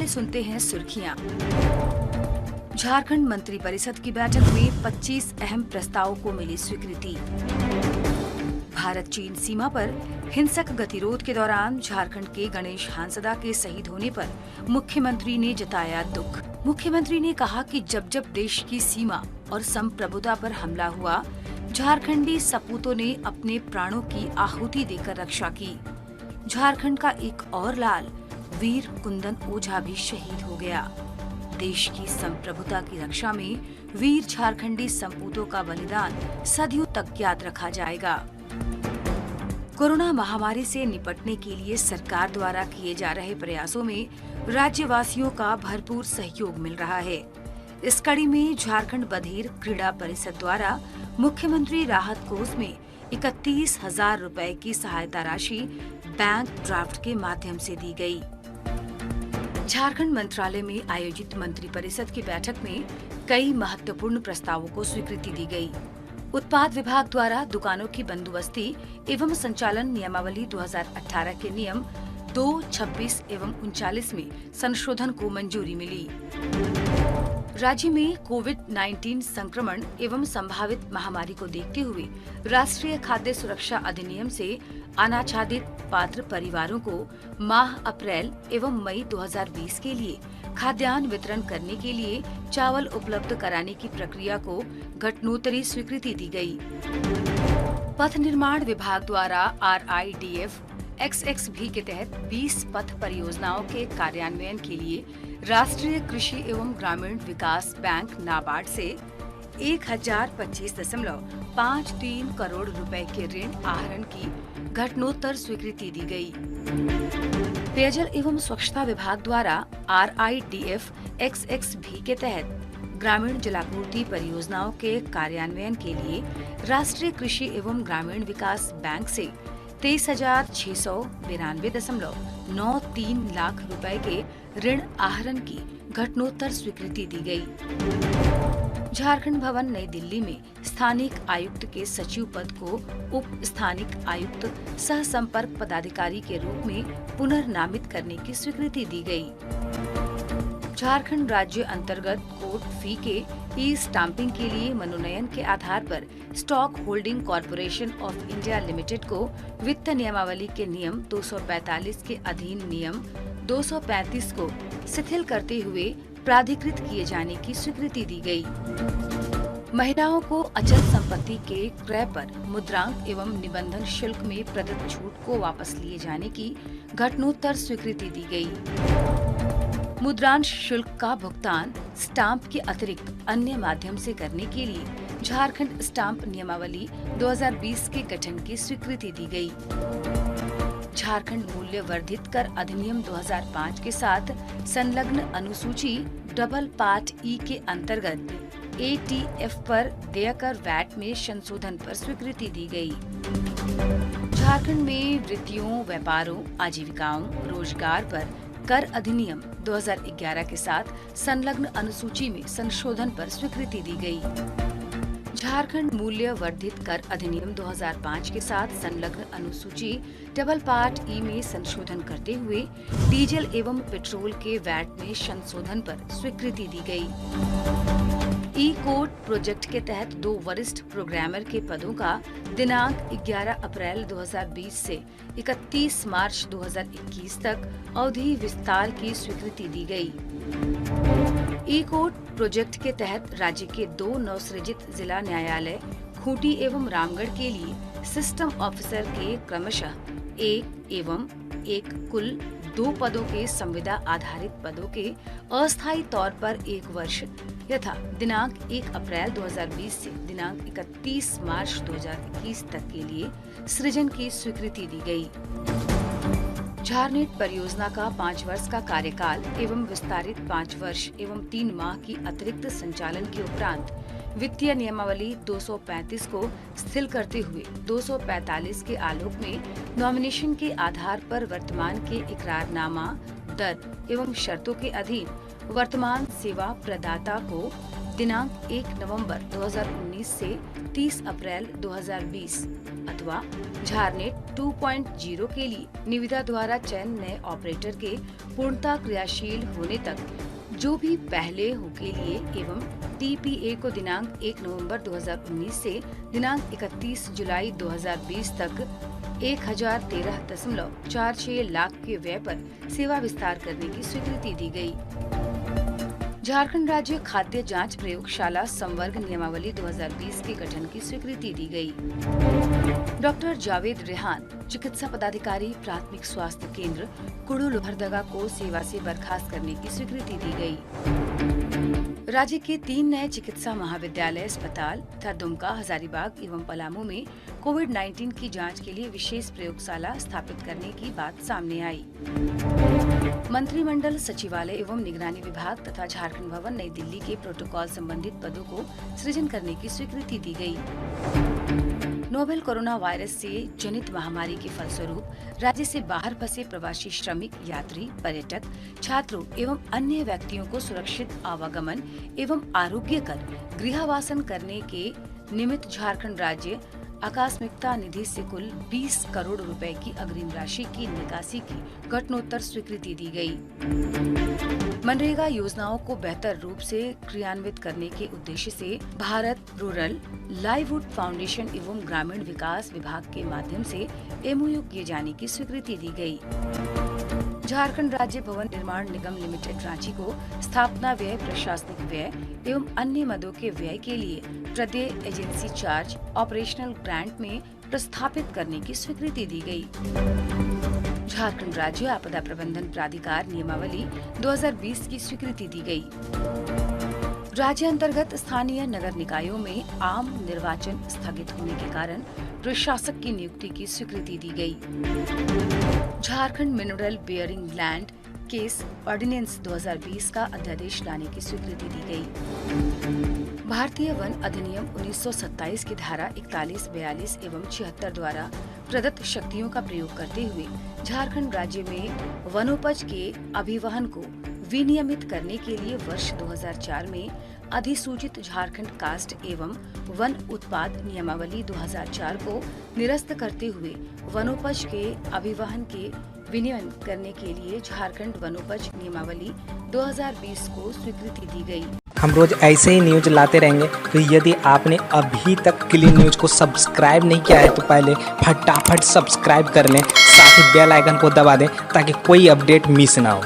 पहले सुनते हैं सुर्खियां। झारखंड मंत्रिपरिषद की बैठक में 25 अहम प्रस्तावों को मिली स्वीकृति। भारत चीन सीमा पर हिंसक गतिरोध के दौरान झारखंड के गणेश हांसदा के शहीद होने पर मुख्यमंत्री ने जताया दुख। मुख्यमंत्री ने कहा कि जब जब देश की सीमा और संप्रभुता पर हमला हुआ, झारखंडी सपूतों ने अपने प्राणों की आहुति देकर रक्षा की। झारखंड का एक और लाल वीर कुंदन ओझा भी शहीद हो गया। देश की संप्रभुता की रक्षा में वीर झारखंडी सपूतों का बलिदान सदियों तक याद रखा जाएगा। कोरोना महामारी से निपटने के लिए सरकार द्वारा किए जा रहे प्रयासों में राज्यवासियों का भरपूर सहयोग मिल रहा है। इस कड़ी में झारखंड बधिर क्रीड़ा परिषद द्वारा मुख्यमंत्री राहत कोष में 31,000 रुपए की सहायता राशि बैंक ड्राफ्ट के माध्यम से दी गई। झारखंड मंत्रालय में आयोजित मंत्रिपरिषद की बैठक में कई महत्वपूर्ण प्रस्तावों को स्वीकृति दी गई। उत्पाद विभाग द्वारा दुकानों की बंदोबस्ती एवं संचालन नियमावली 2018 के नियम 2, 26 एवं 39 में संशोधन को मंजूरी मिली। राज्य में कोविड-19 संक्रमण एवं संभावित महामारी को देखते हुए राष्ट्रीय खाद्य सुरक्षा अधिनियम से अनाच्छादित पात्र परिवारों को माह अप्रैल एवं मई 2020 के लिए खाद्यान्न वितरण करने के लिए चावल उपलब्ध कराने की प्रक्रिया को घटनोत्तरी स्वीकृति दी गई। पथ निर्माण विभाग द्वारा RIDF XXV के तहत 20 पथ परियोजनाओं के कार्यान्वयन के लिए राष्ट्रीय कृषि एवं ग्रामीण विकास बैंक नाबार्ड से 1025.53 करोड़ रुपए के ऋण आहरण की घटनोत्तर स्वीकृति दी गई। पेयजल एवं स्वच्छता विभाग द्वारा RIDF XXV के तहत ग्रामीण जलापूर्ति परियोजनाओं के कार्यान्वयन के लिए राष्ट्रीय कृषि एवं ग्रामीण विकास बैंक से 23,692.93 लाख रुपए के ऋण आहरण की घटनोत्तर स्वीकृति दी गई। झारखंड भवन नई दिल्ली में स्थानिक आयुक्त के सचिव पद को उप स्थानिक आयुक्त सह संपर्क पदाधिकारी के रूप में पुनर्नामित करने की स्वीकृति दी गई। झारखंड राज्य अंतर्गत कोर्ट फी के स्टाम्पिंग के लिए मनोनयन के आधार पर stock holding corporation of India limited को वित्त नियमावली के नियम 245 के अधीन नियम 235 को शिथिल करते हुए प्राधिकृत किए जाने की स्वीकृति दी गई। महिलाओं को अचल संपत्ति के क्रय पर मुद्रांक एवं निबंधन शुल्क में प्रदत्त छूट को वापस लिए जाने की घटनोत्तर स्वीकृति दी गई। मुद्रांश शुल्क का भुगतान स्टाम्प के अतिरिक्त अन्य माध्यम से करने के लिए झारखंड स्टाम्प नियमावली 2020 के गठन की स्वीकृति दी गई। झारखंड मूल्य वर्धित कर अधिनियम 2005 के साथ संलग्न अनुसूची डबल पार्ट ई के अंतर्गत ATF पर देय कर वैट में संशोधन पर स्वीकृति दी गई। झारखंड में वृत्तियों, व्यापारों, आजीविकाओं, रोजगार पर कर अधिनियम 2011 के साथ संलग्न अनुसूची में संशोधन पर स्वीकृति दी गई। झारखंड मूल्य वर्धित कर अधिनियम 2005 के साथ संलग्न अनुसूची डबल पार्ट ई में संशोधन करते हुए डीजल एवं पेट्रोल के वैट में संशोधन पर स्वीकृति दी गई। ई कोड प्रोजेक्ट के तहत 2 वरिष्ठ प्रोग्रामर के पदों का दिनांक 11 अप्रैल 2020 से 31 मार्च 2021 तक अवधि विस्तार की स्वीकृति दी गई। ई कोड प्रोजेक्ट के तहत राज्य के 2 नवसृजित जिला न्यायालय खूंटी एवं रामगढ़ के लिए सिस्टम ऑफिसर के क्रमशः 1 एवं 1 कुल 2 पदों के संविदा आधारित पदों के अस्थायी तौर पर 1 वर्ष यथा दिनांक 1 अप्रैल 2020 से दिनांक 31 मार्च 2021 तक के लिए सृजन की स्वीकृति दी गई। झारनेट परियोजना का 5 वर्ष का कार्यकाल एवं विस्तारित 5 वर्ष एवं 3 माह की अतिरिक्त संचालन के उपरांत वित्तीय नियमावली 235 को शिथिल करते हुए 245 के आलोक में नॉमिनेशन के आधार पर वर्तमान के इकरारनामा दर एवं शर्तों के अधीन वर्तमान सेवा प्रदाता को दिनांक 1 नवंबर 2019 से 30 अप्रैल 2020 अथवा झारनेट 2.0 के लिए निविदा द्वारा चयन नए ऑपरेटर के पूर्णतः क्रियाशील होने तक जो भी पहले हो के लिए एवं TPA को दिनांक 1 नवंबर 2019 से दिनांक 31 जुलाई 2020 तक 1013.46 लाख के व्यय पर सेवा विस्तार करने की स्वीकृति दी गई। झारखंड राज्य खाद्य जांच प्रयोगशाला संवर्ग नियमावली 2020 के गठन की स्वीकृति दी गई। डॉक्टर जावेद रेहान, चिकित्सा पदाधिकारी, प्राथमिक स्वास्थ्य केंद्र कुड़ू लोहरदगा को सेवा से बर्खास्त करने की स्वीकृति दी गई। राज्य के 3 नए चिकित्सा महाविद्यालय, अस्पताल तथा दुमका, हजारीबाग एवं पलामू में कोविड-19 की जांच के लिए विशेष प्रयोगशाला स्थापित करने की बात सामने आई। मंत्रिमंडल सचिवालय एवं निगरानी विभाग तथा झारखंड भवन नई दिल्ली के प्रोटोकॉल संबंधित पदों को सृजन करने की स्वीकृति दी गई। नोवेल कोरोना वायरस से जनित महामारी के फलस्वरूप राज्य से बाहर फंसे प्रवासी श्रमिक, यात्री, पर्यटक, छात्रों एवं अन्य व्यक्तियों को सुरक्षित आवागमन एवं आरोग्यकर गृहावासन करने के निमित्त झारखंड राज्य आकस्मिकता निधि से कुल 20 करोड़ रुपए की अग्रिम राशि की निकासी की घटनोत्तर स्वीकृति दी गई। मनरेगा योजनाओं को बेहतर रूप से क्रियान्वित करने के उद्देश्य से भारत रूरल लाइवलीहुड फाउंडेशन एवं ग्रामीण विकास विभाग के माध्यम से MOU किए जाने की स्वीकृति दी गई। झारखंड राज्य भवन निर्माण निगम लिमिटेड रांची को स्थापना व्यय, प्रशासनिक व्यय एवं अन्य मदों के व्यय के लिए प्रदेय एजेंसी चार्ज ऑपरेशनल ग्रांट में प्रस्थापित करने की स्वीकृति दी गई। झारखंड राज्य आपदा प्रबंधन प्राधिकार नियमावली 2020 की स्वीकृति दी गई। राज्य अंतर्गत स्थानीय नगर निकायों में आम निर्वाचन स्थगित होने के कारण प्रशासक की नियुक्ति की स्वीकृति दी गई। Jharkhand mineral bearing land case ordinance 2020 का अध्यादेश लाने की स्वीकृति दी गई। भारतीय वन अधिनियम 1927 की धारा 41, 42 एवं 76 द्वारा प्रदत्त शक्तियों का प्रयोग करते हुए झारखंड राज्य में वनोपज के अभिवहन को विनियमित करने के लिए वर्ष 2004 में अधिसूचित झारखंड काष्ठ एवं वन उत्पाद नियमावली 2004 को निरस्त करते हुए वनोपज के अभिवहन के विनियमन करने के लिए झारखंड वनोपज नियमावली 2020 को स्वीकृति दी गई। हम रोज ऐसे ही न्यूज लाते रहेंगे, तो यदि आपने अभी तक क्लीन न्यूज को सब्सक्राइब नहीं किया है तो पहले फटाफट सब्सक्राइब कर लें, साथ ही बेल आइकन को दबा दें ताकि कोई अपडेट मिस ना हो।